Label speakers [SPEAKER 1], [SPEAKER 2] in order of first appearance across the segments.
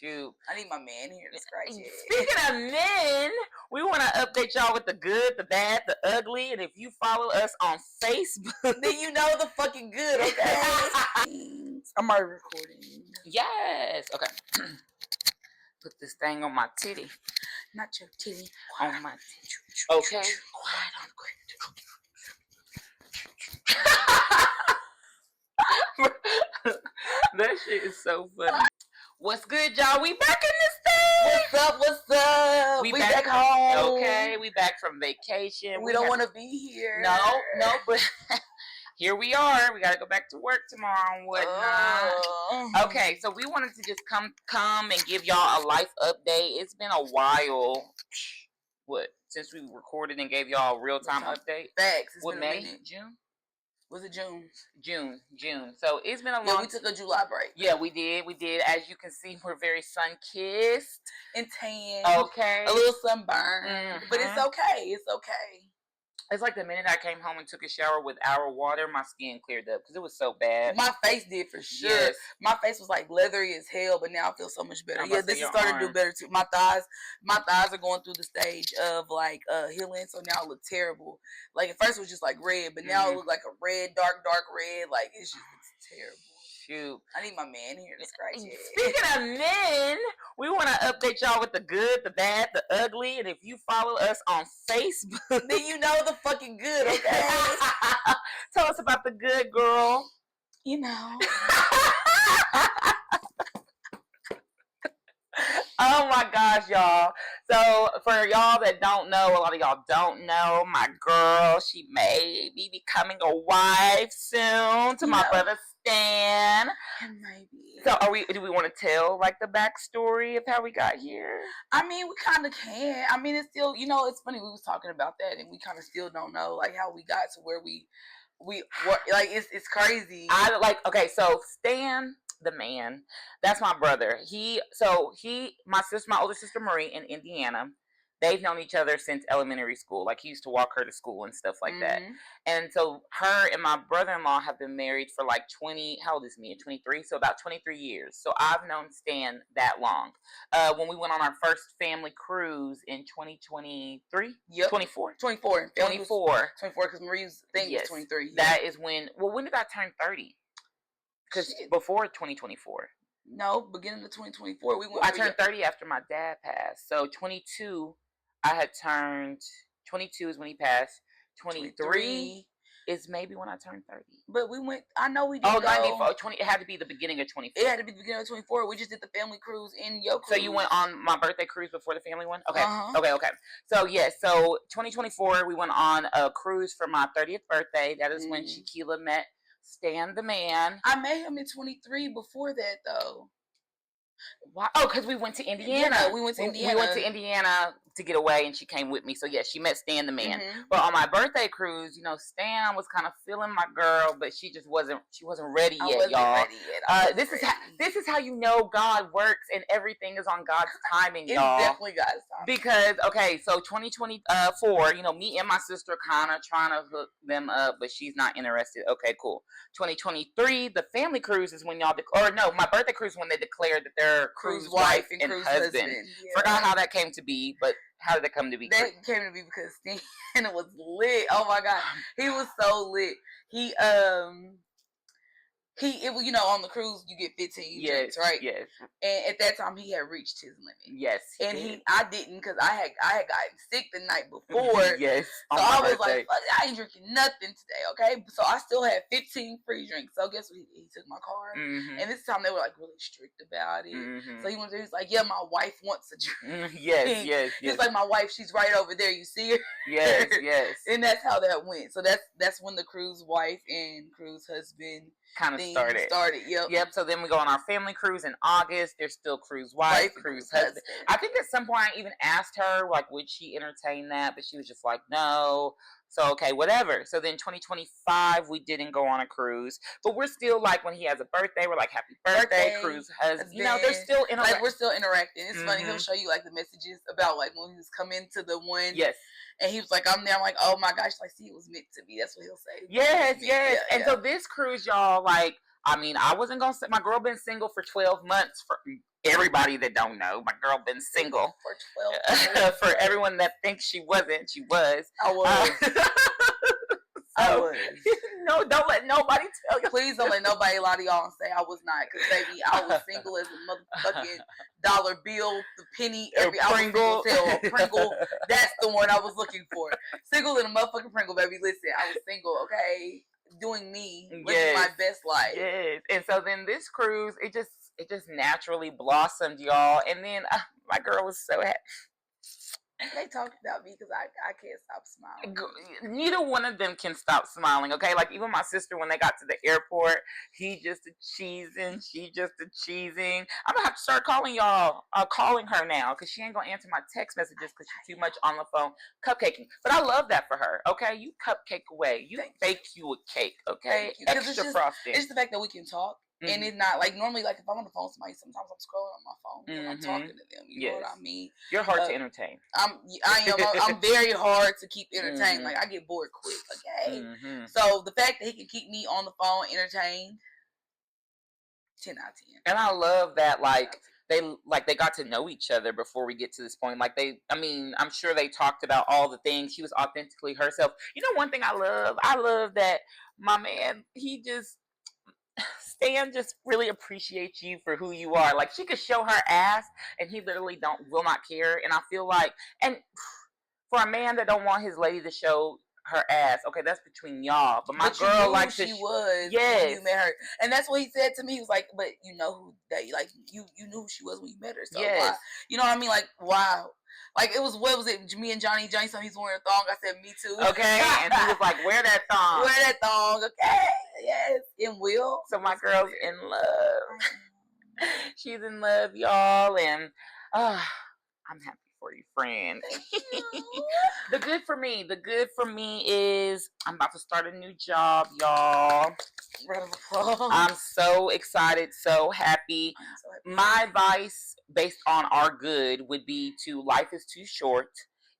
[SPEAKER 1] Shoot.
[SPEAKER 2] I need my man here to scratch it.
[SPEAKER 1] Speaking of men, we want to update y'all with the good, the bad, the ugly. And if you follow us on Facebook,
[SPEAKER 2] then you know the fucking good, okay? I'm already recording.
[SPEAKER 1] Yes. Okay. Put this thing on my titty.
[SPEAKER 2] Not your titty.
[SPEAKER 1] On my titty. Okay.
[SPEAKER 2] Quiet on
[SPEAKER 1] the That shit is so funny. What's good, y'all? We back in this thing.
[SPEAKER 2] What's up? What's up? We back home.
[SPEAKER 1] Okay, we back from vacation.
[SPEAKER 2] We don't want to be here.
[SPEAKER 1] No, but here we are. We got to go back to work tomorrow and whatnot. Okay, so we wanted to just come and give y'all a life update. It's been a while. Since we recorded and gave y'all a real-time update?
[SPEAKER 2] Facts.
[SPEAKER 1] What, May? June?
[SPEAKER 2] Was it June?
[SPEAKER 1] June. So it's been a long...
[SPEAKER 2] Yeah, we took a July break.
[SPEAKER 1] Yeah, we did. As you can see, we're very sun-kissed.
[SPEAKER 2] And tan.
[SPEAKER 1] Okay.
[SPEAKER 2] A little sunburn. But it's okay. It's okay.
[SPEAKER 1] It's like the minute I came home and took a shower with our water, my skin cleared up because it was so bad.
[SPEAKER 2] My face did for sure.
[SPEAKER 1] Yes.
[SPEAKER 2] My face was like leathery as hell, but now I feel so much better. Yeah, this is starting to do better too. My thighs are going through the stage of like healing, so now it look terrible. Like at first it was just like red, but now it look like a red, dark red. Like it's terrible.
[SPEAKER 1] Shoot.
[SPEAKER 2] I need my man here to scratch it.
[SPEAKER 1] Speaking of men, we want to update y'all with the good, the bad, the ugly. And if you follow us on Facebook,
[SPEAKER 2] then you know the fucking good, okay?
[SPEAKER 1] Tell us about the good, girl.
[SPEAKER 2] You know.
[SPEAKER 1] Oh my gosh, y'all. So for y'all that don't know, a lot of y'all don't know, my girl, she may be becoming a wife soon to my brother Stan.
[SPEAKER 2] Maybe.
[SPEAKER 1] So do we want to tell like the backstory of how we got here?
[SPEAKER 2] I mean, we kind of can. I mean, it's still, it's funny, we was talking about that and we kind of still don't know like how we got to where we like it's crazy.
[SPEAKER 1] So Stan, the man, that's my brother. My older sister Marie in Indiana, they've known each other since elementary school. Like he used to walk her to school and stuff like that. And so her and my brother-in-law have been married for like 20, how old is me? 23, so about 23 years. So I've known Stan that long. When we went on our first family cruise in 2023?
[SPEAKER 2] Yep.
[SPEAKER 1] 24,
[SPEAKER 2] because Marie's thing was 23.
[SPEAKER 1] Yeah. That is when did I turn 30? Because before 2024.
[SPEAKER 2] No, beginning of 2024.
[SPEAKER 1] I turned 30 after my dad passed. So 22, I had turned, 22 is when he passed. 23 is maybe when I turned 30.
[SPEAKER 2] But I know we did. Oh,
[SPEAKER 1] 94, it had to be the beginning of 24.
[SPEAKER 2] It had to be the beginning of 24. We just did the family cruise in your cruise.
[SPEAKER 1] So you went on my birthday cruise before the family one? Okay. Okay. So, so 2024, we went on a cruise for my 30th birthday. That is when Shakela met Stan the man.
[SPEAKER 2] I met him in 23 before that, though.
[SPEAKER 1] Why? Oh, because we went to Indiana.
[SPEAKER 2] Yeah, we went to
[SPEAKER 1] Indiana to get away, and she came with me. So, yeah, she met Stan the man. But on my birthday cruise, Stan was kind of feeling my girl, but she wasn't ready yet, y'all. This is how you know God works, and everything is on God's timing, y'all.
[SPEAKER 2] It's definitely God's timing.
[SPEAKER 1] Because, so 2024, me and my sister kind of trying to hook them up, but she's not interested. Okay, cool. 2023, the family cruise is when y'all, my birthday cruise when they declared that they're cruise wife and cruise husband. Yeah. Forgot how that came to be, but how did that come to be?
[SPEAKER 2] That came to be because Stan was lit. Oh my God. He was so lit. On the cruise you get 15 drinks, right?
[SPEAKER 1] Yes.
[SPEAKER 2] And at that time he had reached his limit.
[SPEAKER 1] Yes.
[SPEAKER 2] I didn't because I had gotten sick the night before.
[SPEAKER 1] Yes.
[SPEAKER 2] So I was like, fuck, I ain't drinking nothing today, okay? So I still had 15 free drinks. So guess what? He took my card. And this time they were like really strict about it. So he was like, yeah, my wife wants a drink.
[SPEAKER 1] Yes.
[SPEAKER 2] He's like, my wife, she's right over there. You see her?
[SPEAKER 1] Yes.
[SPEAKER 2] And that's how that went. So that's when the cruise wife and cruise husband
[SPEAKER 1] kind of started.
[SPEAKER 2] Yep.
[SPEAKER 1] So then we go on our family cruise in August. There's still cruise wife, cruise husband. I think at some point I even asked her like, would she entertain that? But she was just like, no. So okay, whatever. So then 2025 we didn't go on a cruise, but we're still like when he has a birthday, we're like happy birthday cruise husband. They're still
[SPEAKER 2] like we're still interacting. It's funny. He'll show you like the messages about like when he was coming to the one.
[SPEAKER 1] Yes.
[SPEAKER 2] And he was like, I'm there. I'm like, oh my gosh, like, see, it was meant to be. That's what he'll say.
[SPEAKER 1] Yes. So this cruise, y'all, like, I mean, I wasn't going to say, my girl been single for 12 months. everybody that don't know, my girl been single
[SPEAKER 2] for 12 years.
[SPEAKER 1] For everyone that thinks she wasn't, she was.
[SPEAKER 2] I was. I was.
[SPEAKER 1] No, don't let nobody tell you.
[SPEAKER 2] Please don't let nobody lie to y'all and say I was not, because baby, I was single as a motherfucking dollar bill, the penny, every
[SPEAKER 1] Pringle.
[SPEAKER 2] Pringle. That's the one I was looking for. Single in a motherfucking Pringle, baby. Listen, I was single, okay, doing me, living my best life.
[SPEAKER 1] Yes, and so then this cruise, it just naturally blossomed, y'all, and then my girl was so happy.
[SPEAKER 2] They talk about me because I can't stop smiling.
[SPEAKER 1] Neither one of them can stop smiling, okay? Like, even my sister, when they got to the airport, he just a cheesing, she just a cheesing. I'm gonna have to start calling y'all, calling her now, because she ain't gonna answer my text messages because she's too much on the phone cupcaking. But I love that for her, okay? You cupcake away. You bake you a cake, okay? Extra frosting.
[SPEAKER 2] It's the fact that we can talk. Mm-hmm. And it's not like normally, like if I'm on the phone with somebody, sometimes I'm scrolling on my phone and I'm talking to them. You know what I mean?
[SPEAKER 1] You're hard to entertain.
[SPEAKER 2] I'm very hard to keep entertained. Like I get bored quick. Okay. So the fact that he can keep me on the phone entertained, 10 out of 10.
[SPEAKER 1] And I love that, they got to know each other before we get to this point. Like I'm sure they talked about all the things. She was authentically herself. You know, one thing I love that my man, Stan just really appreciates you for who you are. Like, she could show her ass and he literally will not care. And I feel like, and for a man that don't want his lady to show her ass, okay, that's between y'all. But my girl, like,
[SPEAKER 2] she was,
[SPEAKER 1] yes,
[SPEAKER 2] when you met her, and that's what he said to me. He was like, "But you know who that? Like, you knew who she was when you met her. So yes, why? You know what I mean? Like, why?" Like, it was, what was it? Me and Johnny told me he's wearing a thong. I said, me too.
[SPEAKER 1] Okay. And he was like, wear that thong.
[SPEAKER 2] Wear that thong. Okay. Yes. And Will.
[SPEAKER 1] So my girl's in love. She's in love, y'all. And I'm happy for you, friend. The good for me is I'm about to start a new job, y'all. I'm so excited, so happy. My advice based on our good would be to, life is too short.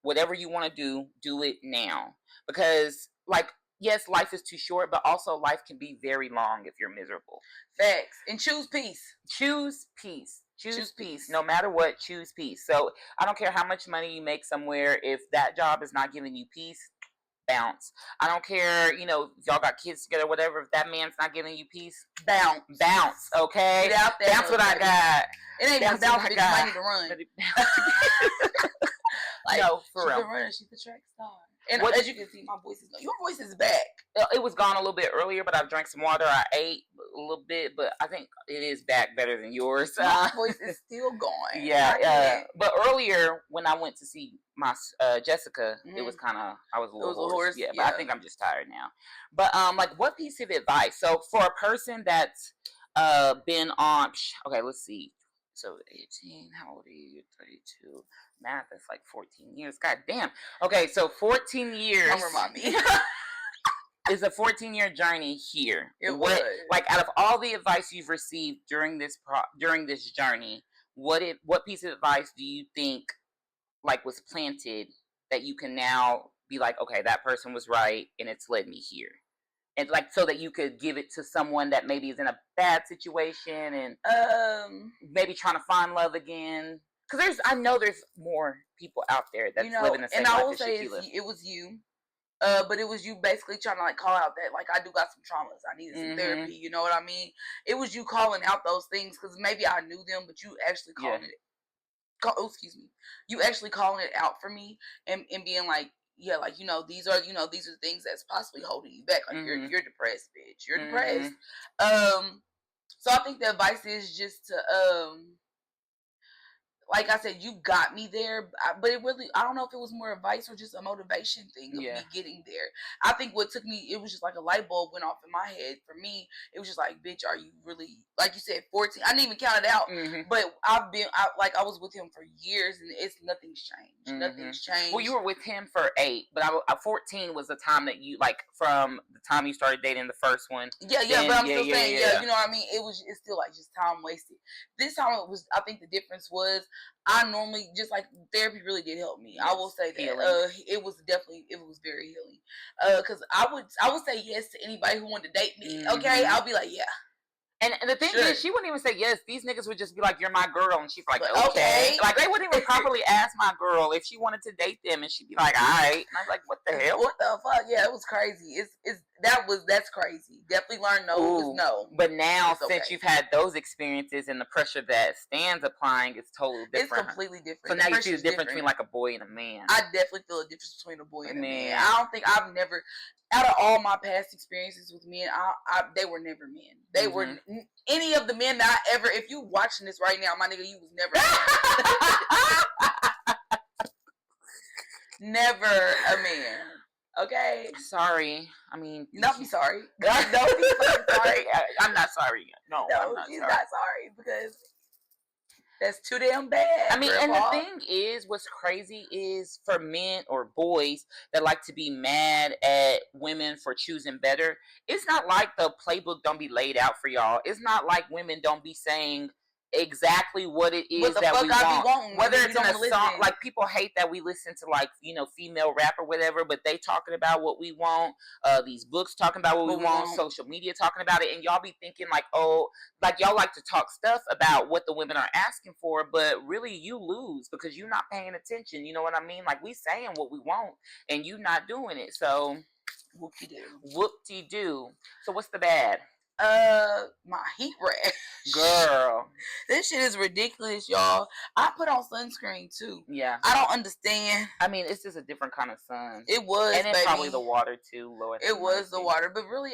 [SPEAKER 1] Whatever you want to do it now. Because, like, yes, life is too short, but also life can be very long if you're miserable.
[SPEAKER 2] Facts. And choose peace.
[SPEAKER 1] Choose peace. Choose peace. No matter what, choose peace. So I don't care how much money you make somewhere. If that job is not giving you peace, bounce. I don't care, if y'all got kids together, whatever. If that man's not giving you peace, bounce. Okay,
[SPEAKER 2] get out there.
[SPEAKER 1] That's what I got.
[SPEAKER 2] It ain't even bounce. Bitch, might need to run. Like, no, for real. She's a runner. She's a track star. And as you can see, my voice your voice is back.
[SPEAKER 1] It was gone a little bit earlier, but I've drank some water. I ate a little bit, but I think it is back better than yours.
[SPEAKER 2] My voice is still gone.
[SPEAKER 1] Yeah. But earlier, when I went to see my Jessica, it was kind of, I was a little hoarse. Yeah, but I think I'm just tired now. But like, what piece of advice? So for a person that's been on, okay, let's see. So 18, how old are you? 32. Math, that's like 14 years. God damn. Okay, so 14 years.
[SPEAKER 2] Don't remind me.
[SPEAKER 1] It's a 14-year journey here.
[SPEAKER 2] It was.
[SPEAKER 1] Like, out of all the advice you've received during this journey, what piece of advice do you think, like, was planted that you can now be like, okay, that person was right and it's led me here? And, like, so that you could give it to someone that maybe is in a bad situation and maybe trying to find love again. Because I know there's more people out there that's living the same life as Shakela. And I will say
[SPEAKER 2] it was you. But it was you basically trying to, like, call out that, like, I do got some traumas. I needed some therapy. You know what I mean? It was you calling out those things because maybe I knew them, but you actually calling You actually calling it out for me and being like, yeah, like, these are things that's possibly holding you back. Like, you're depressed, bitch. You're depressed. So I think the advice is just to, like I said, you got me there, but it really, I don't know if it was more advice or just a motivation thing of me getting there. I think what took me, it was just like a light bulb went off in my head. For me, it was just like, bitch, are you really, like you said, 14? I didn't even count it out, but I was with him for years and nothing's changed. Nothing's changed.
[SPEAKER 1] Well, you were with him for 8, but 14 was the time that you, like, from the time you started dating the first one.
[SPEAKER 2] Yeah, but I'm still saying, you know what I mean? It's still like just time wasted. This time it was, I think the difference was, I normally, just like, therapy really did help me. Yes, I will say that it was very healing. Because I would say yes to anybody who wanted to date me. Okay, I'll be like, yeah.
[SPEAKER 1] And the thing is, she wouldn't even say yes. These niggas would just be like, "You're my girl," and she'd be like, "Okay." Like they wouldn't even properly ask my girl if she wanted to date them, and she'd be like, "All right." And I'm like, "What the hell?
[SPEAKER 2] What the fuck?" Yeah, it was crazy. That's crazy. Definitely learn no is no.
[SPEAKER 1] But now, since you've had those experiences and the pressure that Stan's applying is totally different.
[SPEAKER 2] It's completely different.
[SPEAKER 1] So now you see the difference between like a boy and a man.
[SPEAKER 2] I definitely feel a difference between a boy and a man. I don't think I've never, out of all my past experiences with men, they were never men. They were any of the men that I ever. If you watching this right now, my nigga, you was never. Never a man. Okay.
[SPEAKER 1] Sorry. I mean,
[SPEAKER 2] not be sorry.
[SPEAKER 1] No, be sorry. I'm not sorry. No, I'm not
[SPEAKER 2] she's
[SPEAKER 1] sorry.
[SPEAKER 2] not sorry because that's too damn bad.
[SPEAKER 1] I mean, and the thing is, what's crazy is for men or boys that like to be mad at women for choosing better. It's not like the playbook don't be laid out for y'all. It's not like women don't be saying exactly what it is that we want. Whether it's in a song, like people hate that we listen to like, female rap or whatever, but they talking about what we want, these books talking about what we want, social media talking about it, and y'all be thinking like, oh, like y'all like to talk stuff about what the women are asking for, but really you lose because you're not paying attention. You know what I mean? Like we saying what we want and you not doing it. So whoop-de-doo. So what's the bad?
[SPEAKER 2] My heat rash.
[SPEAKER 1] Girl.
[SPEAKER 2] This shit is ridiculous, y'all. I put on sunscreen too.
[SPEAKER 1] Yeah.
[SPEAKER 2] I don't understand.
[SPEAKER 1] I mean, it's just a different kind of sun.
[SPEAKER 2] It was,
[SPEAKER 1] and then probably the water too, Lord.
[SPEAKER 2] It was the water, but really,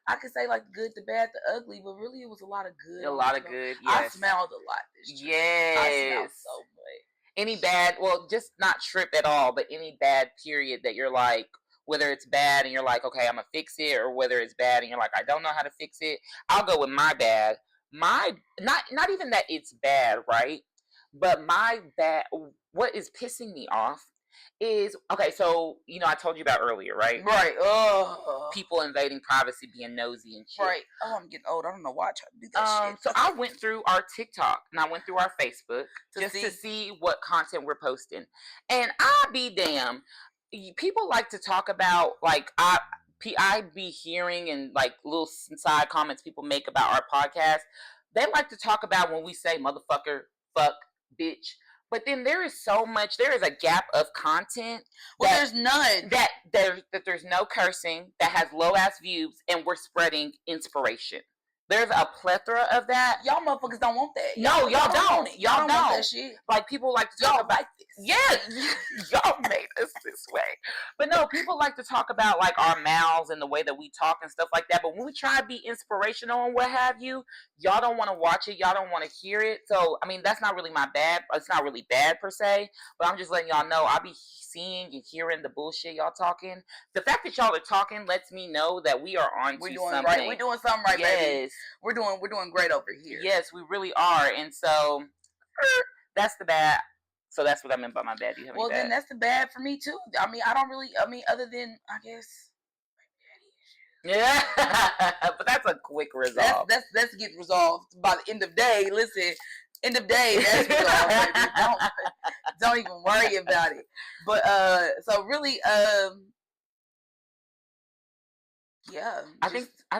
[SPEAKER 2] I could say like the good, the bad, the ugly, but really it was a lot of good.
[SPEAKER 1] A lot of good, yes.
[SPEAKER 2] I smelled a lot this trip.
[SPEAKER 1] Yes.
[SPEAKER 2] I smelled so much.
[SPEAKER 1] Any bad, well, just not trip at all, but any bad period that you're like, whether it's bad and you're like, okay, I'm gonna fix it, or whether it's bad and you're like, I don't know how to fix it. I'll go with my bad. Not even that it's bad, right? But my bad, what is pissing me off is, okay, so, I told you about earlier, right?
[SPEAKER 2] Right.
[SPEAKER 1] People invading privacy, being nosy and shit.
[SPEAKER 2] Right. Oh, I'm getting old. I don't know why I try to do that shit.
[SPEAKER 1] So I went through our TikTok and I went through our Facebook to see what content we're posting. And I'll be damned. People like to talk about, like, I be hearing and, like, little side comments people make about our podcast. They like to talk about when we say motherfucker, fuck, bitch. But then there is a gap of content.
[SPEAKER 2] Well, there's none.
[SPEAKER 1] That there's no cursing, that has low-ass views, and we're spreading inspiration. There's a plethora of that.
[SPEAKER 2] Y'all motherfuckers don't want that.
[SPEAKER 1] No, y'all don't. Y'all don't.
[SPEAKER 2] Want that shit.
[SPEAKER 1] Like, people like to talk about this. Yeah, y'all made us this way. But no, people like to talk about, like, our mouths and the way that we talk and stuff like that. But when we try to be inspirational and what have you, y'all don't want to watch it. Y'all don't want to hear it. So, I mean, that's not really my bad. It's not really bad per se. But I'm just letting y'all know, I'll be seeing and hearing the bullshit y'all talking. The fact that y'all are talking lets me know that we are on to something.
[SPEAKER 2] Right. We're doing something right, baby. We're doing great over here.
[SPEAKER 1] Yes, we really are. And so that's the bad. So that's what I meant by my bad. Do you have any bad?
[SPEAKER 2] Then that's the bad for me too. I mean, other than, I guess,
[SPEAKER 1] yeah. But that's a quick resolve.
[SPEAKER 2] That's get resolved by the end of day. Listen, end of day, that's resolved, baby. Don't even worry about it. But so really, yeah.
[SPEAKER 1] I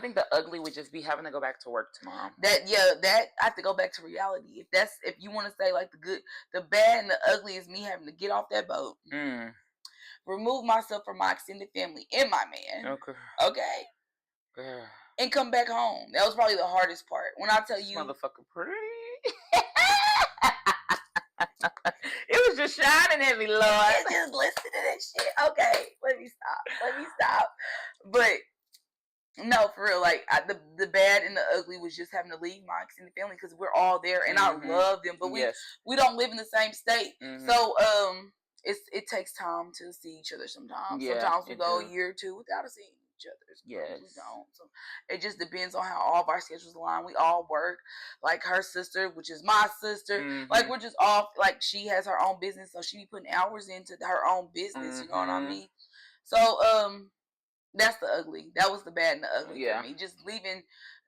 [SPEAKER 1] think the ugly would just be having to go back to work tomorrow.
[SPEAKER 2] That I have to go back to reality. If you want to say like the good, the bad, and the ugly is me having to get off that boat, remove myself from my extended family and my man. Okay. And come back home. That was probably the hardest part. When I tell you,
[SPEAKER 1] motherfucker, pretty. It was just shining at me, Lord.
[SPEAKER 2] Just listen to that shit. Okay, let me stop. But no, for real, like the bad and the ugly was just having to leave my extended family because we're all there and I love them, but we don't live in the same state. So it takes time to see each other sometimes. Yeah, sometimes we go a year or two without seeing each other. Yes. We don't. So it just depends on how all of our schedules align. We all work. Like her sister, which is my sister, like we're just off. Like she has her own business, so she be putting hours into her own business. You know what I mean? So that's the ugly. That was the bad and the ugly for me. Just leaving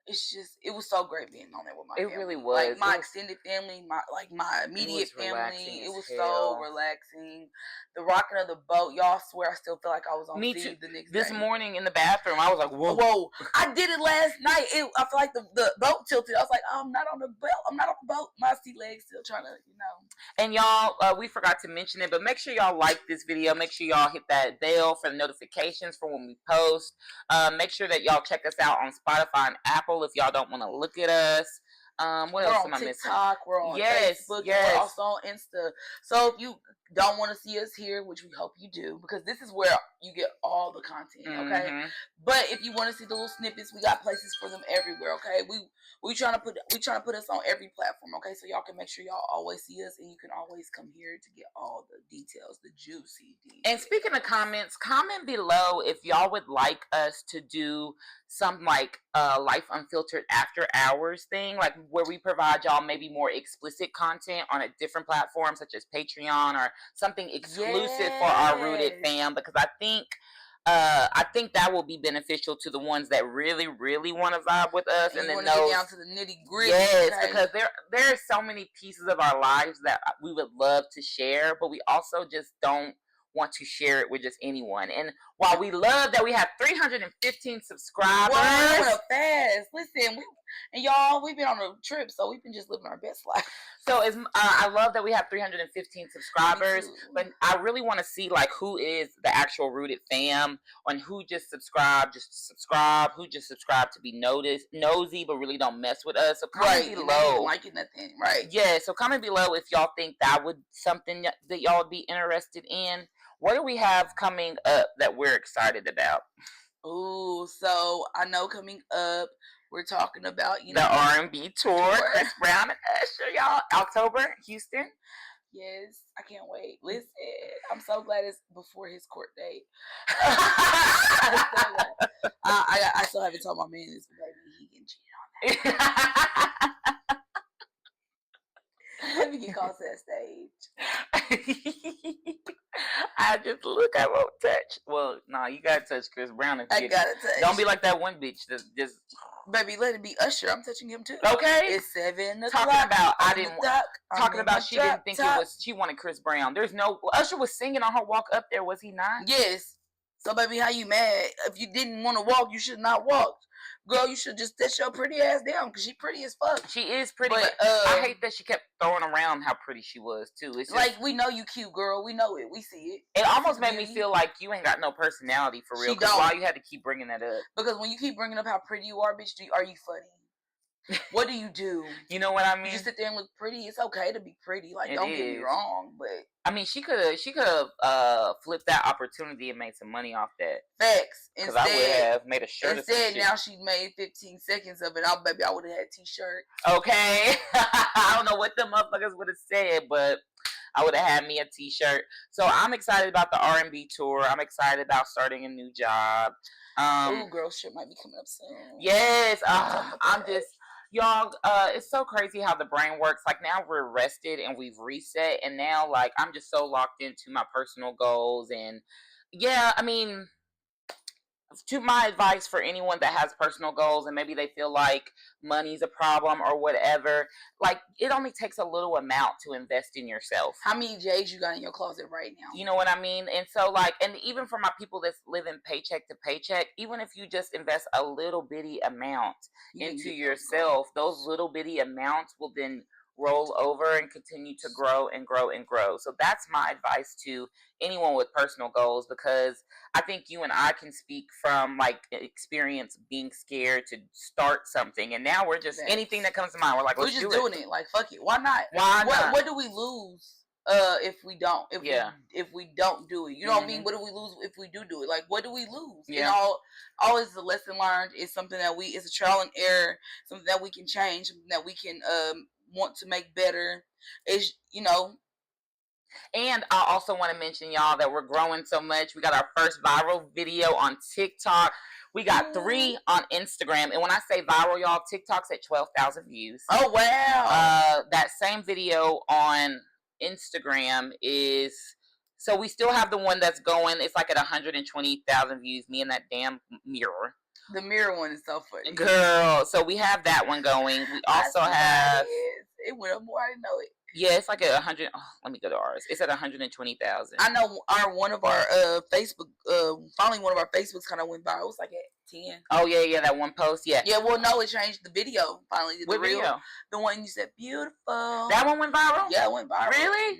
[SPEAKER 2] it's just, it was so great being on there with my family.
[SPEAKER 1] It really was.
[SPEAKER 2] Like my extended family, my immediate family. It was so relaxing. The rocking of the boat, y'all, swear I still feel like I was on sea the next day.
[SPEAKER 1] This morning in the bathroom, I was like, whoa.
[SPEAKER 2] I did it last night. I feel like the boat tilted. I was like, I'm not on the boat. I'm not on the boat. My sea legs still trying to,
[SPEAKER 1] And y'all, we forgot to mention it, but make sure y'all like this video. Make sure y'all hit that bell for the notifications for when we post. Make sure that y'all check us out on Spotify and Apple if y'all don't want to look at us. What else am I missing?
[SPEAKER 2] We're on TikTok, we're on Facebook, we're also on Insta. So if you don't want to see us here, which we hope you do, because this is where you get all the content, okay? But if you want to see the little snippets, we got places for them everywhere, okay? We trying to put us on every platform, okay? So y'all can make sure y'all always see us, and you can always come here to get all the details, the juicy details.
[SPEAKER 1] And speaking of comments, comment below if y'all would like us to do some like Life Unfiltered after hours thing, like where we provide y'all maybe more explicit content on a different platform such as Patreon or something exclusive for our Rooted fam, because I think that will be beneficial to the ones that really, really want to vibe with us, and then
[SPEAKER 2] get down to the nitty gritty.
[SPEAKER 1] Yes, because there are so many pieces of our lives that we would love to share, but we also just don't want to share it with just anyone. And while we love that we have 315 subscribers,
[SPEAKER 2] fast. Listen, y'all, we've been on a trip, so we've been just living our best life.
[SPEAKER 1] So I love that we have 315 subscribers, but I really want to see like who is the actual Rooted fam, and who just subscribe who just subscribe to be nosy, but really don't mess with us. So comment below.
[SPEAKER 2] Liking nothing, right?
[SPEAKER 1] Yeah, so comment below if y'all think that would something that y'all would be interested in. What do we have coming up that we're excited about?
[SPEAKER 2] Ooh, so I know coming up, we're talking about,
[SPEAKER 1] the R&B tour. Chris Brown and Usher, y'all. October, Houston.
[SPEAKER 2] Yes, I can't wait. Listen, I'm so glad it's before his court date. I still haven't told my man this, baby. He can cheat on that. Let me get called to that stage.
[SPEAKER 1] I just look, I won't touch. Well, no, you gotta touch Chris Brown.
[SPEAKER 2] I gotta touch.
[SPEAKER 1] Don't be like that one bitch that just.
[SPEAKER 2] Baby, let it be Usher. I'm touching him too.
[SPEAKER 1] Okay.
[SPEAKER 2] It's 7 o'clock.
[SPEAKER 1] Talking about she didn't think it was. She wanted Chris Brown. There's no. Usher was singing on her walk up there. Was he not?
[SPEAKER 2] Yes. So baby, how you mad? If you didn't want to walk, you should not walk. Girl, you should just sit your pretty ass down, because she pretty as fuck.
[SPEAKER 1] She is pretty, but I hate that she kept throwing around how pretty she was too. It's just,
[SPEAKER 2] like, we know you cute, girl. We know it. We see it.
[SPEAKER 1] It almost made me feel like you ain't got no personality for real. Because why you had to keep bringing that up?
[SPEAKER 2] Because when you keep bringing up how pretty you are, bitch, are you funny? What do you do?
[SPEAKER 1] You know what I mean?
[SPEAKER 2] You just sit there and look pretty. It's okay to be pretty. Like, don't get me wrong, but
[SPEAKER 1] I mean, she could have flipped that opportunity and made some money off that.
[SPEAKER 2] Facts.
[SPEAKER 1] Because I would have made a shirt.
[SPEAKER 2] Instead, now she made 15 seconds of it. Baby, I would have had a t-shirt.
[SPEAKER 1] Okay. I don't know what the motherfuckers would have said, but I would have had me a t-shirt. So I'm excited about the R&B tour. I'm excited about starting a new job.
[SPEAKER 2] Ooh, girl, shit might be coming up soon.
[SPEAKER 1] Yes. I'm just. Y'all, it's so crazy how the brain works. Like, now we're rested and we've reset, and now, like, I'm just so locked into my personal goals. And yeah, I mean, to my advice for anyone that has personal goals and maybe they feel like money's a problem or whatever, like, it only takes a little amount to invest in yourself.
[SPEAKER 2] How many J's you got in your closet right now?
[SPEAKER 1] You know what I mean? And so, like, and even for my people that's living paycheck to paycheck, even if you just invest a little bitty amount into yourself, those little bitty amounts will then roll over and continue to grow and grow and grow. So that's my advice to anyone with personal goals, because I think you and I can speak from like experience being scared to start something, and now we're just anything that comes to mind, we're like, let's do it.
[SPEAKER 2] We're just doing it. Like, fuck it. Why not? What do we lose if we don't? If we don't do it, you know what I mean? What do we lose if we do it? Like, what do we lose?
[SPEAKER 1] Yeah.
[SPEAKER 2] Always the lesson learned is something that it's a trial and error, something that we can change, something that we can want to make better. Is
[SPEAKER 1] And I also want to mention, y'all, that we're growing so much. We got our first viral video on TikTok. We got 3 on Instagram. And when I say viral, y'all, TikTok's at 12,000 views.
[SPEAKER 2] Oh, wow.
[SPEAKER 1] That same video on Instagram is... So we still have the one that's going. It's like at 120,000 views, me and that damn mirror.
[SPEAKER 2] The mirror one is so funny.
[SPEAKER 1] Girl, so we have that one going. We also have...
[SPEAKER 2] It went up more, I didn't know it.
[SPEAKER 1] Yeah, it's like at 100. Oh, let me go to ours. It's at 120,000.
[SPEAKER 2] I know one of our Facebook, finally one of our Facebooks kind of went viral. It was like at 10.
[SPEAKER 1] Oh yeah, that one post. Yeah.
[SPEAKER 2] Yeah, well, no, it changed the video finally.
[SPEAKER 1] What video?
[SPEAKER 2] The one you said beautiful.
[SPEAKER 1] That one went viral?
[SPEAKER 2] Yeah, it went viral.
[SPEAKER 1] Really?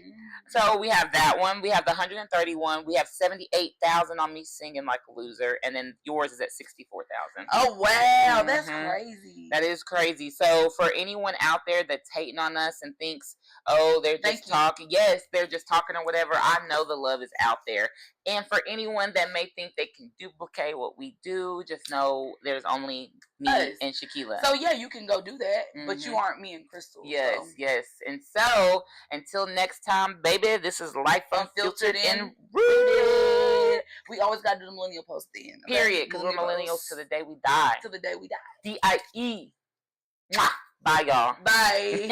[SPEAKER 1] So we have that one. We have the 131. We have 78,000 on me singing like a loser, and then yours is at 64,000.
[SPEAKER 2] Oh wow, that's crazy.
[SPEAKER 1] That is crazy. So for anyone out there that's hating on us and thinks, oh, they're just talking. Yes, they're just talking or whatever. I know the love is out there. And for anyone that may think they can duplicate what we do, just know there's only me and Shakela.
[SPEAKER 2] So yeah, you can go do that, but you aren't me and Crystal.
[SPEAKER 1] Yes, yes. And so until next time, baby, this is Life Unfiltered and Rooted.
[SPEAKER 2] We always gotta do the millennial post then.
[SPEAKER 1] Okay? Period, because we're millennials to the day we die.
[SPEAKER 2] To the day we die.
[SPEAKER 1] DIE. Mwah. Bye, y'all.
[SPEAKER 2] Bye.